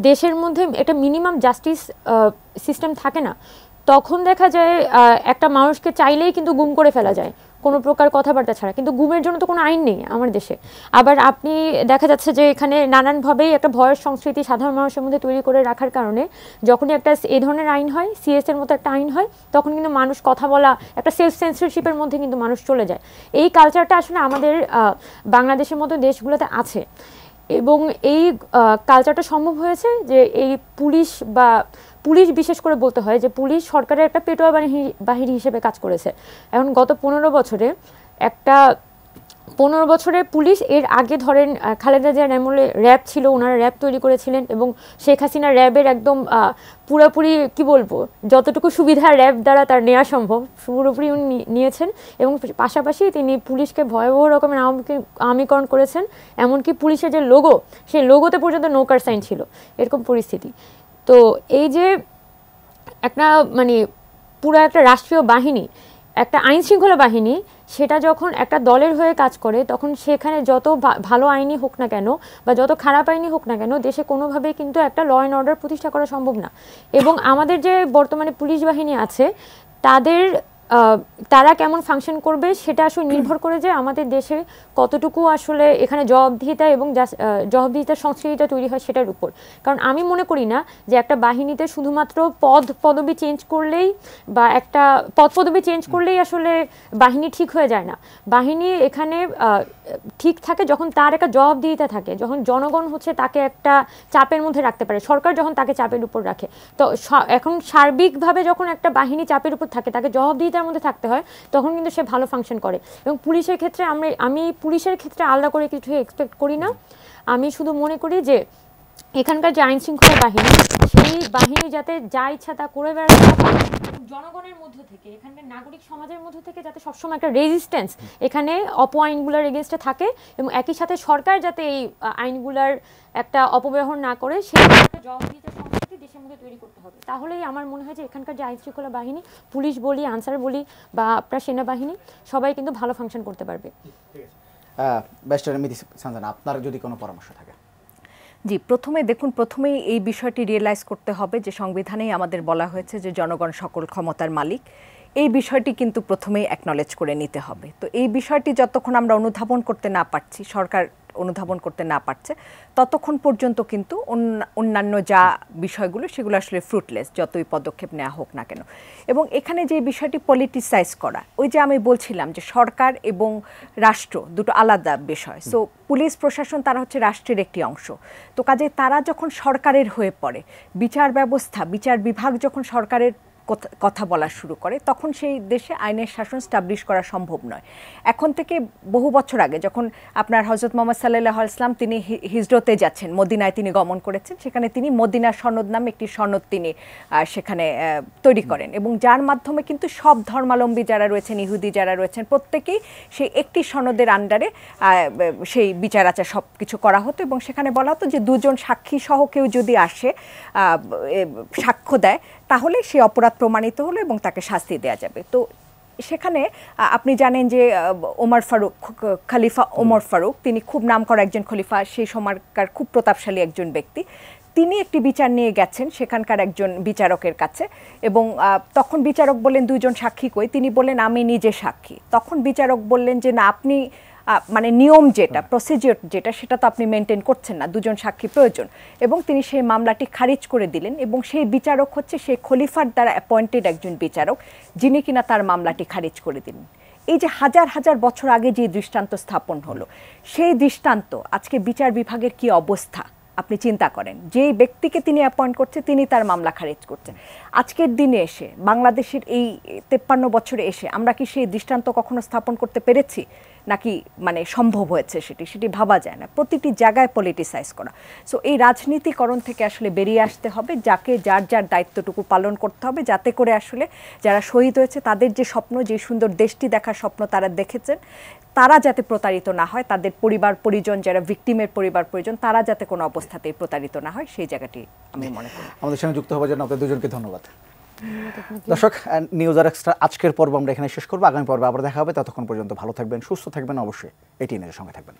দেশের মধ্যে একটা মিনিমাম জাস্টিস সিস্টেম থাকে না, তখন দেখা যায় একটা মানুষকে চাইলেই কিন্তু গুম করে ফেলা যায় কোনো প্রকার কথাবার্তা ছাড়া, কিন্তু গুমের জন্য তো কোনো আইন নেই আমার দেশে। আবার আপনি দেখা যাচ্ছে যে এখানে নানানভাবেই একটা ভয়ের সংস্কৃতি সাধারণ মানুষের মধ্যে তৈরি করে রাখার কারণে যখনই একটা এই ধরনের আইন হয়, সিএস এর মতো একটা আইন হয়, তখন কিন্তু মানুষ কথা বলা একটা সেলফ সেন্সরশিপের মধ্যে কিন্তু মানুষ চলে যায়। এই কালচারটা আসলে আমাদের বাংলাদেশের মতো দেশগুলোতে আছে, এবং এই কালচারটা সম্ভব হয়েছে যে এই পুলিশ বিশেষ করে বলতে হয় যে পুলিশ সরকারের একটা পেটোয়া বাহিনী হিসেবে কাজ করেছে। এখন গত 15 বছরে পুলিশ, এর আগে ধরেন খালেদা জিয়ার আমলে র্যাব ছিল, ওনারা র্যাব তৈরি করেছিলেন এবং শেখ হাসিনা র্যাবের একদম পুরোপুরি কি বলবো যতটুকু সুবিধা র্যাব দ্বারা তার নেওয়া সম্ভব পুরোপুরি উনি নিয়েছেন, এবং পাশাপাশি তিনি পুলিশকে ভয়াবহ রকমের আমিকরণ করেছেন। এমনকি পুলিশের যে লোগো, সেই লোগোতে পর্যন্ত নৌকার সাইন ছিল, এরকম পরিস্থিতি। তো এই যে একটা মানে পুরো একটা রাষ্ট্রীয় বাহিনী, একটা আইন শৃঙ্খলা বাহিনী, সেটা যখন একটা দলের হয়ে কাজ করে তখন সেখানে যত ভালো আইনই হোক না কেন বা যত খারাপ আইনই হোক না কেন, দেশে কোনোভাবেই কিন্তু একটা ল অ্যান্ড অর্ডার প্রতিষ্ঠা করা সম্ভব না। এবং আমাদের যে বর্তমানে পুলিশ বাহিনী আছে তারা কেমন ফাংশন করবে সেটা আসলে নির্ভর করে যে আমাদের দেশে কতটুকু আসলে এখানে জবাবদিহিতা এবং জবাবদিহিতার সংস্কৃতিটা তৈরি হয় সেটার উপর। কারণ আমি মনে করি না যে একটা বাহিনীতে শুধুমাত্র পদবি চেঞ্জ করলেই বা একটা পদবি চেঞ্জ করলেই আসলে বাহিনী ঠিক হয়ে যায় না। বাহিনী এখানে ঠিক থাকে যখন তার একটা জবাবদিহিতা থাকে, যখন জনগণ হচ্ছে তাকে একটা চাপের মধ্যে রাখতে পারে, সরকার যখন তাকে চাপের উপর রাখে। তো এখন সার্বিকভাবে যখন একটা বাহিনী চাপের উপর থাকে, তাকে জবাবদিহিতার মধ্যে থাকতে হয়, তখন কিন্তু সে ভালো ফাংশন করে। এবং পুলিশের ক্ষেত্রে আমি পুলিশের ক্ষেত্রে আলাদা করে কিছু এক্সপেক্ট করি না। আমি শুধু মনে করি যে এখানকার যে আইন শৃঙ্খলা বাহিনী, সেই বাহিনী যাতে যা ইচ্ছা তা করে বেড়াতে পারে, জনগণের মধ্য থেকে, এখানকার নাগরিক সমাজের মধ্য থেকে যাতে সবসময় একটা রেজিস্ট্যান্স এখানে আইনগুলোর এগেনস্টে থাকে, এবং একই সাথে সরকার যাতে এই আইনগুলোর একটা অপব্যবহার না করে, সেই একটা জবাবদিহিতার সংস্কৃতি দেশের মধ্যে তৈরি করতে হবে। তাহলেই আমার মনে হয় যে এখানকার যে আইন শৃঙ্খলা বাহিনী, পুলিশ বলি, আনসার বলি বা আপনার সেনাবাহিনী, সবাই কিন্তু ভালো ফাংশন করতে পারবে। ব্যারিস্টার মিতি সানজানা, আপনার যদি কোনো পরামর্শ থাকে। জি, প্রথমেই এই বিষয়টি রিয়েলাইজ করতে হবে যে সংবিধানেই আমাদের বলা হয়েছে যে জনগণ সকল ক্ষমতার মালিক। এই বিষয়টি কিন্তু প্রথমেই অ্যাকনলেজ করে নিতে হবে। তো এই বিষয়টি যতক্ষণ আমরা অনুধাবন করতে না পারছি, সরকার অনুধাবন করতে না পারছে, ততক্ষণ পর্যন্ত কিন্তু অন্যান্য যা বিষয়গুলো সেগুলো আসলে ফ্রুটলেস, যতই পদক্ষেপ নেওয়া হোক না কেন। এবং এখানে যে বিষয়টি পলিটিসাইজ করা, ওই যে আমি বলছিলাম যে সরকার এবং রাষ্ট্র দুটো আলাদা বিষয়। সো পুলিশ প্রশাসন তারা হচ্ছে রাষ্ট্রের একটি অংশ। তো কাজে তারা যখন সরকারের হয়ে পড়ে, বিচার ব্যবস্থা, বিচার বিভাগ যখন সরকারের কথা বলা শুরু করে, তখন সেই দেশে আইনের শাসন স্টাবলিশ করা সম্ভব নয়। এখন থেকে বহু বছর আগে যখন আপনার হযরত মুহাম্মদ সাল্লাল্লাহু আলাইহি ওয়াসাল্লাম তিনি হিজরতে যাচ্ছেন, মদিনায় তিনি গমন করেছেন, সেখানে তিনি মদিনা সনদ নামে একটি সনদ তিনি সেখানে তৈরি করেন, এবং যার মাধ্যমে কিন্তু সব ধর্মাবলম্বী যারা রয়েছেন, ইহুদি যারা রয়েছেন, প্রত্যেকেই সেই একটি সনদের আন্ডারে সেই বিচার আচার সব কিছু করা হতো। এবং সেখানে বলা হতো যে দুজন সাক্ষী সহ কেউ যদি আসে সাক্ষ্য দেয়, তাহলে সে অপরাধ প্রমাণিত হলো এবং তাকে শাস্তি দেওয়া যাবে। তো সেখানে আপনি জানেন যে খলিফা ওমর ফারুক, তিনি খুব নামকরা একজন খলিফা, সেই সময়কার খুব প্রতাপশালী একজন ব্যক্তি। তিনি একটি বিচার নিয়ে গেছেন সেখানকার একজন বিচারকের কাছে, এবং তখন বিচারক বললেন দুইজন সাক্ষী কই? তিনি বললেন আমি নিজে সাক্ষী। তখন বিচারক বললেন যে না, আপনি মানে নিয়ম যেটা, প্রসিজিওর যেটা, সেটা তো আপনি মেনটেন করছেন না, দুজন সাক্ষী প্রয়োজন। এবং তিনি সেই মামলাটি খারিজ করে দিলেন, এবং সেই বিচারক হচ্ছে সেই খলিফার দ্বারা অ্যাপয়েন্টেড একজন বিচারক, যিনি কিনা তার মামলাটি খারিজ করে দিলেন। এই যে হাজার হাজার বছর আগে যে দৃষ্টান্ত স্থাপন হলো, সেই দৃষ্টান্ত আজকে বিচার বিভাগের কি অবস্থা আপনি চিন্তা করেন। যেই ব্যক্তিকে তিনি অ্যাপয়েন্ট করছে তিনি তার মামলা খারিজ করছেন। আজকের দিনে এসে, বাংলাদেশের এই 53 বছরে এসে আমরা কি সেই দৃষ্টান্ত কখনো স্থাপন করতে পেরেছি? নাকি মানে সম্ভব হয়েছে সেটি ভাবা যায় না। প্রতিটি জায়গায় পলিটিসাইজ করা। সো এই রাজনীতিকরণ থেকে আসলে বেরিয়ে আসতে হবে, যাকে যার যার দায়িত্বটুকু পালন করতে হবে, যাতে করে আসলে যারা শহীদ হয়েছে তাদের যে স্বপ্ন, যে সুন্দর দেশটি দেখার স্বপ্ন তারা দেখেছেন, তারা যাতে প্রতারিত না হয়, তাদের পরিবার পরিজন, যারা ভিকটিমের পরিবার পরিজন, তারা যাতে কোনো অবস্থাতেই প্রতারিত না হয়, সেই জায়গাটি আমি মনে করি। আমাদের সঙ্গে যুক্ত হওয়ার জন্য আপনাদের দুজনকে ধন্যবাদ। দর্শক, নিউজ আর এক্সট্রা আজকের পর্ব আমরা এখানে শেষ করবো। আগামী পর্বে আবার দেখা হবে। ততক্ষণ পর্যন্ত ভালো থাকবেন, সুস্থ থাকবেন, অবশ্যই এটি নিউজের সঙ্গে থাকবেন।